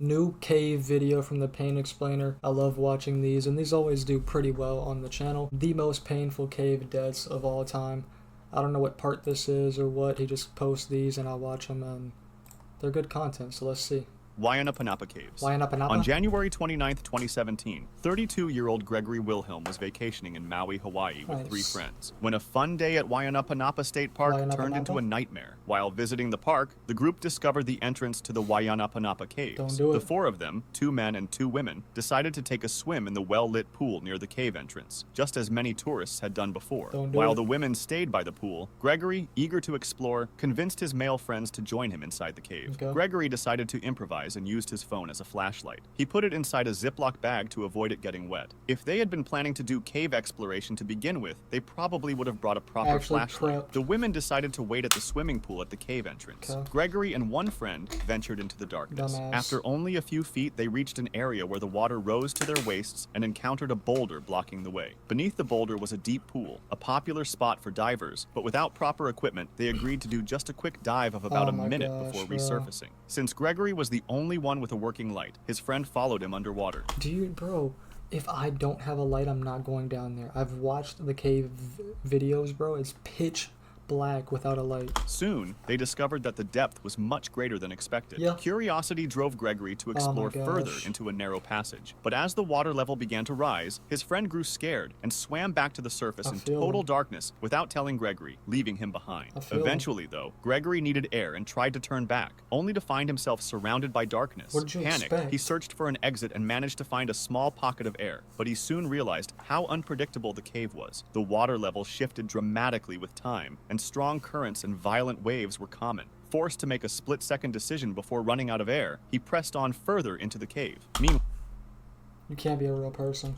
New cave video from the Pain Explainer. I love watching these, and these always do pretty well on the channel. The most painful cave deaths of all time. I don't know what part this is or what. He just posts these and I watch them, and they're good content, so let's see. Waianapanapa Caves. Waianapanapa? On January 29, 2017, 32-year-old Gregory Wilhelm was vacationing in Maui, Hawaii with three friends, when a fun day at Waianapanapa State Park turned into a nightmare. While visiting the park, the group discovered the entrance to the Waianapanapa Caves. Don't do it. The four of them, 2 men and 2 women, decided to take a swim in the well-lit pool near the cave entrance, just as many tourists had done before. While the women stayed by the pool, Gregory, eager to explore, convinced his male friends to join him inside the cave. Gregory decided to improvise and used his phone as a flashlight. He put it inside a Ziploc bag to avoid it getting wet. If they had been planning to do cave exploration to begin with, they probably would have brought a proper flashlight. The women decided to wait at the swimming pool at the cave entrance. Gregory and one friend ventured into the darkness. After only a few feet, they reached an area where the water rose to their waists and encountered a boulder blocking the way. Beneath the boulder was a deep pool, a popular spot for divers, but without proper equipment, they agreed to do just a quick dive of about a minute before resurfacing. Since Gregory was the only one with a working light, his friend followed him underwater. Bro, if I don't have a light, I'm not going down there. I've watched the cave videos, bro. It's pitch black without a light. Soon, they discovered that the depth was much greater than expected. Curiosity drove Gregory to explore further into a narrow passage. But as the water level began to rise, his friend grew scared and swam back to the surface in total darkness without telling Gregory, leaving him behind. Eventually, though, Gregory needed air and tried to turn back, only to find himself surrounded by darkness. Panicked, he searched for an exit and managed to find a small pocket of air, but he soon realized how unpredictable the cave was. The water level shifted dramatically with time, and strong currents and violent waves were common. Forced to make a split-second decision before running out of air, he pressed on further into the cave. Meanwhile, you can't be a real person.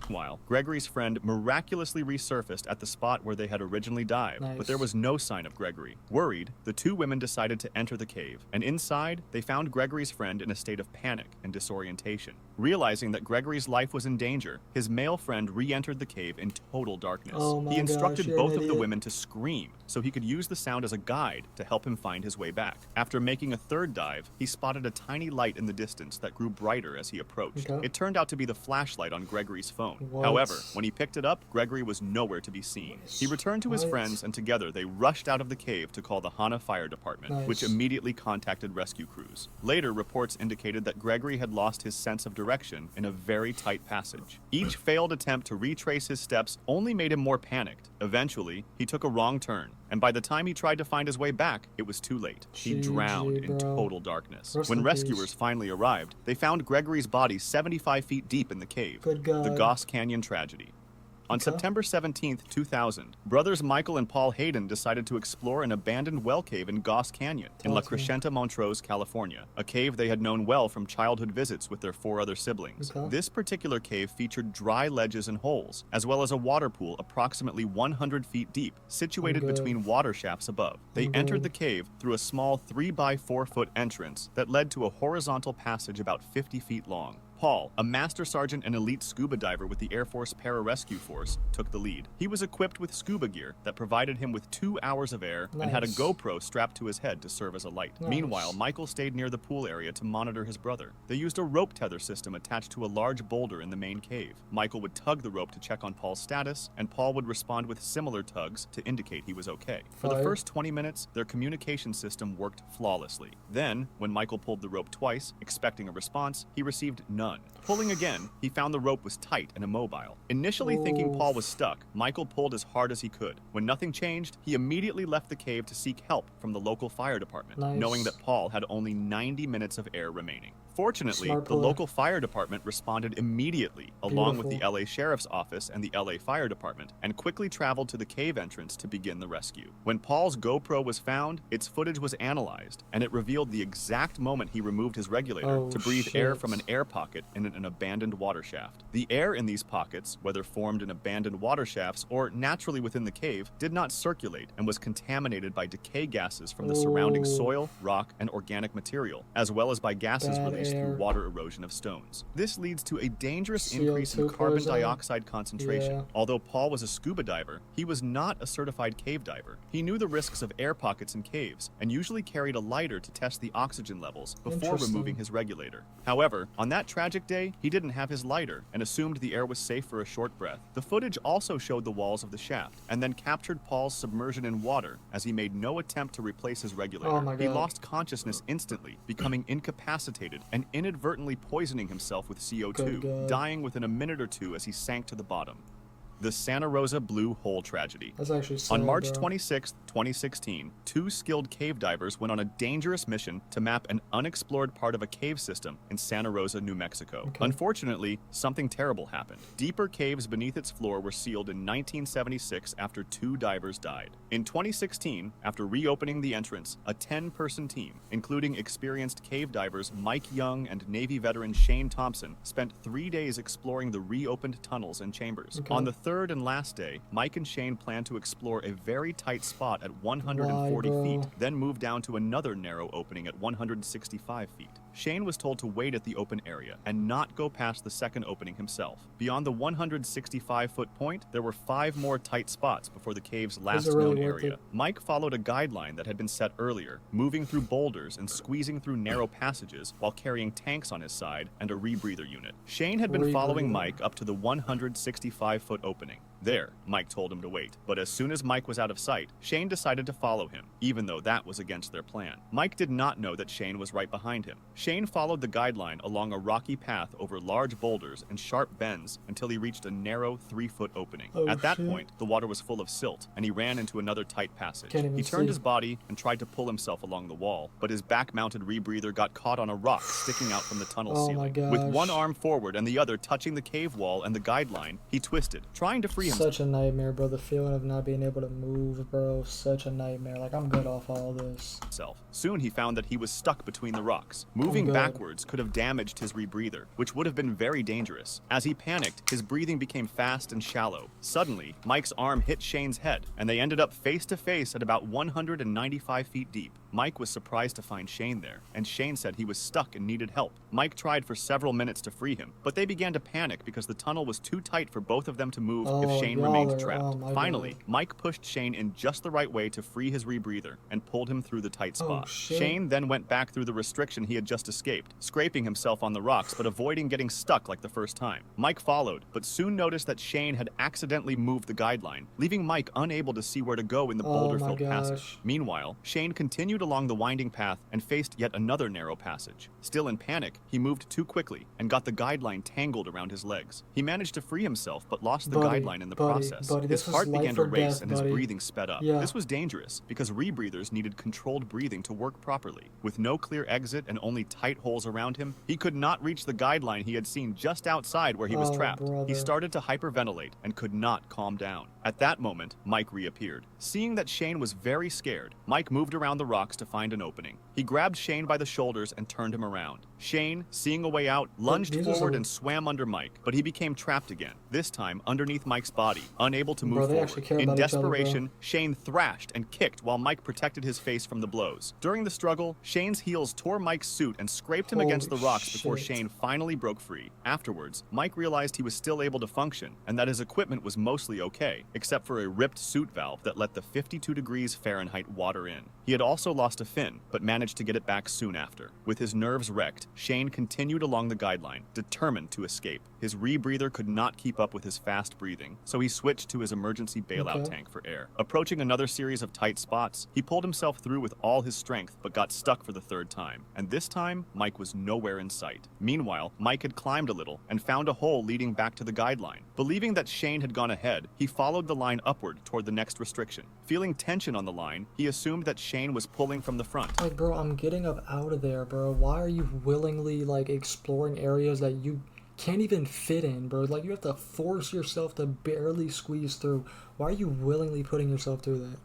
Gregory's friend miraculously resurfaced at the spot where they had originally dived, but there was no sign of Gregory. Worried, the 2 women decided to enter the cave, and inside, they found Gregory's friend in a state of panic and disorientation. Realizing that Gregory's life was in danger, his male friend re-entered the cave in total darkness. He instructed both of the women to scream, so he could use the sound as a guide to help him find his way back. After making a third dive, he spotted a tiny light in the distance that grew brighter as he approached. It turned out to be the flashlight on Gregory's phone. However, when he picked it up, Gregory was nowhere to be seen. He returned to his friends, and together they rushed out of the cave to call the Hana Fire Department, which immediately contacted rescue crews. Later, reports indicated that Gregory had lost his sense of direction in a very tight passage. Each failed attempt to retrace his steps only made him more panicked. Eventually, he took a wrong turn, and by the time he tried to find his way back, it was too late. He drowned in total darkness. When rescuers finally arrived, they found Gregory's body 75 feet deep in the cave. The Goss Canyon tragedy. On September 17, 2000, brothers Michael and Paul Hayden decided to explore an abandoned well cave in Goss Canyon in La Crescenta, Montrose, California, a cave they had known well from childhood visits with their 4 other siblings. This particular cave featured dry ledges and holes, as well as a water pool approximately 100 feet deep, situated between water shafts above. They entered the cave through a small 3-by-4-foot entrance that led to a horizontal passage about 50 feet long. Paul, a master sergeant and elite scuba diver with the Air Force Pararescue Force, took the lead. He was equipped with scuba gear that provided him with 2 hours of air and had a GoPro strapped to his head to serve as a light. Meanwhile, Michael stayed near the pool area to monitor his brother. They used a rope tether system attached to a large boulder in the main cave. Michael would tug the rope to check on Paul's status, and Paul would respond with similar tugs to indicate he was okay. For the first 20 minutes, their communication system worked flawlessly. Then, when Michael pulled the rope twice, expecting a response, he received none. Pulling again, he found the rope was tight and immobile. Initially thinking Paul was stuck, Michael pulled as hard as he could. When nothing changed, he immediately left the cave to seek help from the local fire department, knowing that Paul had only 90 minutes of air remaining. Fortunately, the local fire department responded immediately, along with the LA Sheriff's Office and the LA Fire Department, and quickly traveled to the cave entrance to begin the rescue. When Paul's GoPro was found, its footage was analyzed, and it revealed the exact moment he removed his regulator to breathe air from an air pocket in an abandoned water shaft. The air in these pockets, whether formed in abandoned water shafts or naturally within the cave, did not circulate and was contaminated by decay gases from the surrounding soil, rock, and organic material, as well as by gases released increase air. through water erosion of stones. This leads to a dangerous CO2 increase in carbon poisoning. dioxide concentration. Yeah. Although Paul was a scuba diver, he was not a certified cave diver. He knew the risks of air pockets in caves and usually carried a lighter to test the oxygen levels before removing his regulator. However, on that tragic day, he didn't have his lighter and assumed the air was safe for a short breath. The footage also showed the walls of the shaft and then captured Paul's submersion in water as he made no attempt to replace his regulator. Oh my God. He lost consciousness instantly, becoming incapacitated and inadvertently poisoning himself with CO2, dying within a minute or two as he sank to the bottom. The Santa Rosa Blue Hole Tragedy. That's actually sad, On March bro. 26, 2016, two skilled cave divers went on a dangerous mission to map an unexplored part of a cave system in Santa Rosa, New Mexico. Okay. Unfortunately, something terrible happened. Deeper caves beneath its floor were sealed in 1976 after two divers died. In 2016, after reopening the entrance, a 10-person team, including experienced cave divers Mike Young and Navy veteran Shane Thompson, spent 3 days exploring the reopened tunnels and chambers. Okay. On the third and last day, Mike and Shane planned to explore a very tight spot at 140 feet, then move down to another narrow opening at 165 feet. Shane was told to wait at the open area and not go past the second opening himself. Beyond the 165-foot point, there were 5 more tight spots before the cave's last known area. Mike followed a guideline that had been set earlier, moving through boulders and squeezing through narrow passages while carrying tanks on his side and a rebreather unit. Shane had been following Mike up to the 165-foot opening. There, Mike told him to wait, but as soon as Mike was out of sight, Shane decided to follow him, even though that was against their plan. Mike did not know that Shane was right behind him. Shane followed the guideline along a rocky path over large boulders and sharp bends until he reached a narrow 3-foot opening. At that point, the water was full of silt, and he ran into another tight passage. He turned his body and tried to pull himself along the wall, but his back-mounted rebreather got caught on a rock sticking out from the tunnel ceiling. With one arm forward and the other touching the cave wall and the guideline, he twisted, trying to free himself. Such a nightmare, bro. The feeling of not being able to move, bro. Such a nightmare. Like, I'm good off all this. Soon he found that he was stuck between the rocks. Moving backwards could have damaged his rebreather, which would have been very dangerous. As he panicked, his breathing became fast and shallow. Suddenly, Mike's arm hit Shane's head, and they ended up face to face at about 195 feet deep. Mike was surprised to find Shane there, and Shane said he was stuck and needed help. Mike tried for several minutes to free him, but they began to panic because the tunnel was too tight for both of them to move if Shane remained trapped. Finally, Mike pushed Shane in just the right way to free his rebreather and pulled him through the tight spot. Shane then went back through the restriction he had just escaped, scraping himself on the rocks but avoiding getting stuck like the first time. Mike followed, but soon noticed that Shane had accidentally moved the guideline, leaving Mike unable to see where to go in the boulder-filled passage. Meanwhile, Shane continued along the winding path and faced yet another narrow passage. Still in panic, he moved too quickly and got the guideline tangled around his legs. He managed to free himself but lost the guideline in the process. His heart began to race and his breathing sped up. This was dangerous because rebreathers needed controlled breathing to work properly. With no clear exit and only tight holes around him, he could not reach the guideline he had seen just outside where he was trapped. He started to hyperventilate and could not calm down. At that moment, Mike reappeared. Seeing that Shane was very scared, Mike moved around the rocks to find an opening. He grabbed Shane by the shoulders and turned him around. Shane, seeing a way out, lunged forward and swam under Mike, but he became trapped again, this time underneath Mike's body, unable to move forward. In desperation, Shane thrashed and kicked while Mike protected his face from the blows. During the struggle, Shane's heels tore Mike's suit and scraped him against the rocks before Shane finally broke free. Afterwards, Mike realized he was still able to function and that his equipment was mostly okay, except for a ripped suit valve that let the 52 degrees Fahrenheit water in. He had also lost a fin, but managed to get it back soon after. With his nerves wrecked, Shane continued along the guideline, determined to escape. His rebreather could not keep up with his fast breathing, so he switched to his emergency bailout tank for air. Approaching another series of tight spots, he pulled himself through with all his strength, but got stuck for the third time. And this time, Mike was nowhere in sight. Meanwhile, Mike had climbed a little and found a hole leading back to the guideline. Believing that Shane had gone ahead, he followed the line upward toward the next restriction. Feeling tension on the line, he assumed that Shane was pulling from the front. Like, bro, I'm getting up out of there, bro. Why are you willingly, like, exploring areas that you can't even fit in, bro? Like, you have to force yourself to barely squeeze through. Why are you willingly putting yourself through that?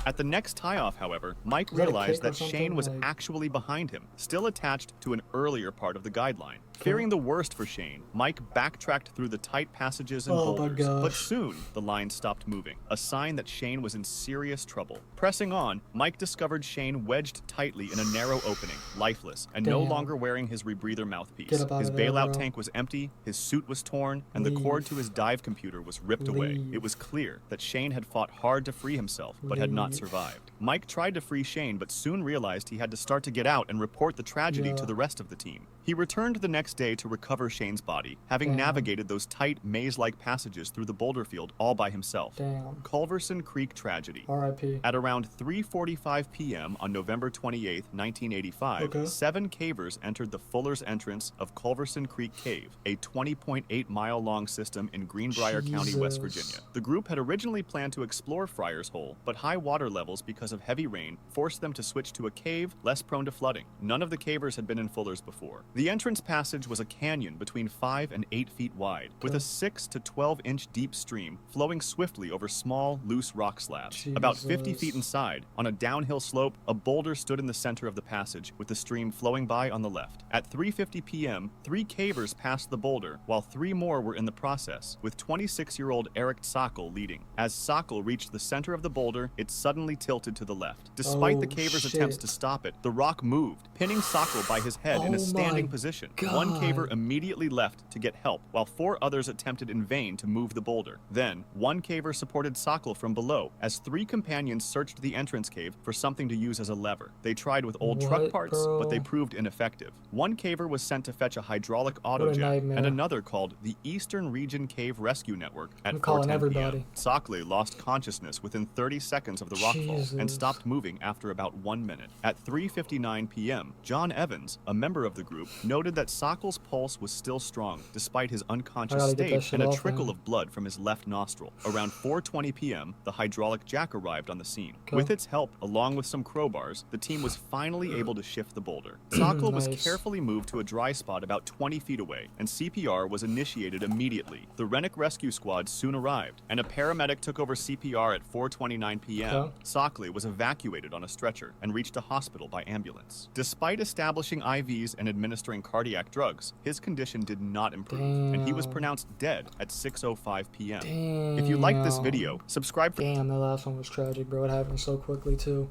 At the next tie-off, however, Mike realized that Shane was actually behind him, still attached to an earlier part of the guideline. Fearing the worst for Shane, Mike backtracked through the tight passages and boulders, but soon the line stopped moving, a sign that Shane was in serious trouble. Pressing on, Mike discovered Shane wedged tightly in a narrow opening, lifeless, and no longer wearing his rebreather mouthpiece. His bailout tank was empty, his suit was torn, and the cord to his dive computer was ripped away. It was clear that Shane had fought hard to free himself, but had not survived. Mike tried to free Shane, but soon realized he had to start to get out and report the tragedy to the rest of the team. He returned the next day to recover Shane's body, having navigated those tight, maze-like passages through the boulder field all by himself. Culverson Creek tragedy. R.I.P. At around 3:45 p.m. on November 28, 1985, 7 cavers entered the Fuller's entrance of Culverson Creek Cave, a 20.8-mile-long system in Greenbrier County, West Virginia. The group had originally planned to explore Friar's Hole, but high water levels because of heavy rain forced them to switch to a cave less prone to flooding. None of the cavers had been in Fuller's before. The entrance passage was a canyon between 5 and 8 feet wide, with a 6 to 12-inch deep stream flowing swiftly over small, loose rock slabs. About 50 feet inside, on a downhill slope, a boulder stood in the center of the passage, with the stream flowing by on the left. At 3:50 p.m., 3 cavers passed the boulder, while 3 more were in the process, with 26-year-old Eric Sokol leading. As Sokol reached the center of the boulder, it suddenly tilted to the left. Despite the cavers' attempts to stop it, the rock moved, pinning Sokol by his head in a standing position. One caver immediately left to get help, while 4 others attempted in vain to move the boulder. Then, one caver supported Sokol from below, as 3 companions searched the entrance cave for something to use as a lever. They tried with old truck parts, but they proved ineffective. One caver was sent to fetch a hydraulic auto jack, and another called the Eastern Region Cave Rescue Network at 4:10 p.m. Sokol lost consciousness within 30 seconds of the rockfall and stopped moving after about 1 minute. At 3:59 p.m., John Evans, a member of the group, noted that Sokol's pulse was still strong despite his unconscious state and a trickle of blood from his left nostril. Around 4:20 p.m., the hydraulic jack arrived on the scene. With its help, along with some crowbars, the team was finally able to shift the boulder. Sokol was carefully moved to a dry spot about 20 feet away, and CPR was initiated immediately. The Rennick Rescue Squad soon arrived, and a paramedic took over CPR at 4:29 p.m. Sokol was evacuated on a stretcher and reached a hospital by ambulance. Despite establishing IVs and administering cardiac drugs, his condition did not improve, and he was pronounced dead at 6:05 p.m. If you liked this video, subscribe for— Damn, that last one was tragic, bro. It happened so quickly, too.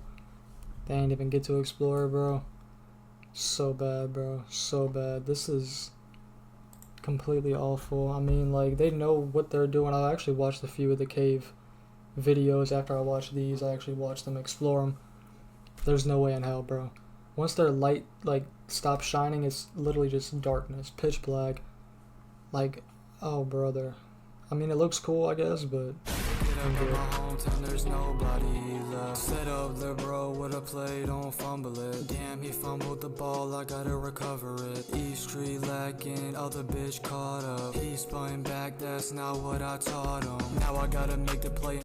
They didn't even get to explore, bro. So bad, bro. So bad. This is completely awful. I mean, like, they know what they're doing. I actually watched a few of the cave videos after I watched these. I actually watched them explore them. There's no way in hell, bro. Once their light, like, stops shining, it's literally just darkness. Pitch black. Like, oh, brother. I mean, it looks cool, I guess, but I'm good. There's nobody left. Set up the bro with a play, don't fumble it. Damn, he fumbled the ball, I gotta recover it. East Street lacking, other bitch caught up. He spun back, that's not what I taught him. Now I gotta make the play.